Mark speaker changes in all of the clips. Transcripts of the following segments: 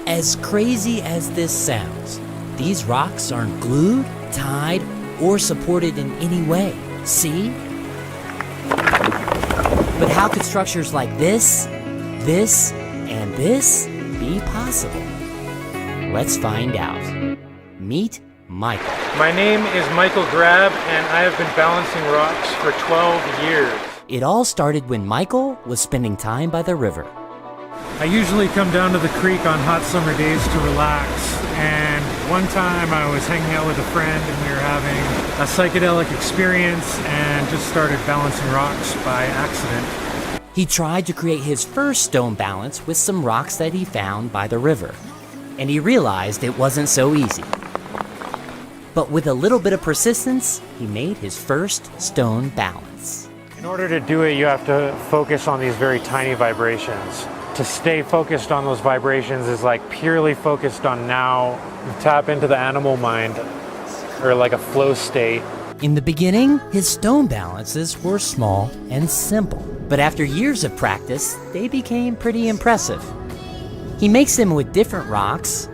Speaker 1: As crazy as this sounds, these rocks aren't glued, tied, or supported in any way. See? But how could structures like this, and this be possible? Let's find out. Meet Michael.
Speaker 2: My name is Michael Grab, and I have been balancing rocks for 12 years.
Speaker 1: It all started when Michael was spending time by the river.
Speaker 2: I usually come down to the creek on hot summer days to relax, and one time I was hanging out with a friend and we were having a psychedelic experience and just started balancing rocks by accident.
Speaker 1: He tried to create his first stone balance with some rocks that he found by the river, and he realized it wasn't so easy. But with a little bit of persistence, he made his first stone balance.
Speaker 2: In order to do it, you have to focus on these very tiny vibrations. To stay focused on those vibrations is like purely focused on now. You tap into the animal mind, or like a flow state.
Speaker 1: In the beginning, his stone balances were small and simple, but after years of practice, they became pretty impressive. He makes them with different rocks,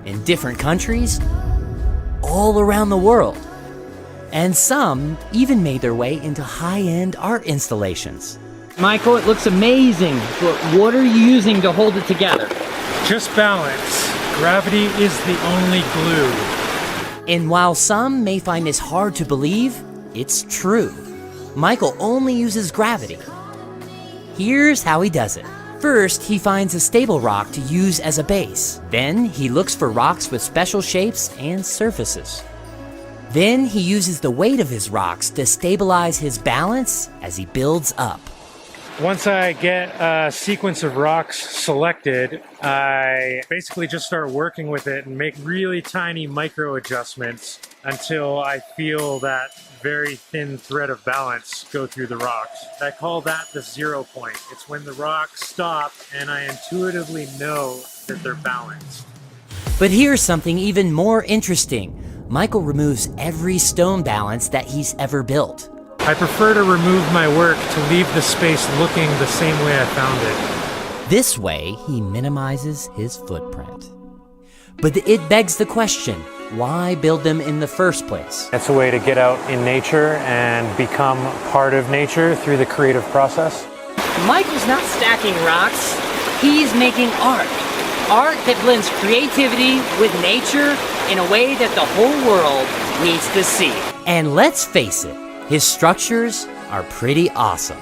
Speaker 1: in different countries, all around the world. And some even made their way into high-end art installations.
Speaker 3: Michael, it looks amazing, but what are you using to hold it together?
Speaker 2: Just balance. Gravity is the only glue.
Speaker 1: And while some may find this hard to believe, it's true. Michael only uses gravity. Here's how he does it. First, he finds a stable rock to use as a base. Then, he looks for rocks with special shapes and surfaces. Then, he uses the weight of his rocks to stabilize his balance as he builds up.
Speaker 2: Once I get a sequence of rocks selected, I basically just start working with it and make really tiny micro adjustments until I feel that very thin thread of balance go through the rocks. I call that the 0 point. It's when the rocks stop and I intuitively know that they're balanced.
Speaker 1: But here's something even more interesting. Michael removes every stone balance that he's ever built.
Speaker 2: I prefer to remove my work to leave the space looking the same way I found it.
Speaker 1: This way, he minimizes his footprint. But it begs the question, why build them in the first place?
Speaker 2: It's a way to get out in nature and become part of nature through the creative process.
Speaker 3: Michael's not stacking rocks, he's making art. Art that blends creativity with nature in a way that the whole world needs to see.
Speaker 1: And let's face it, his structures are pretty awesome.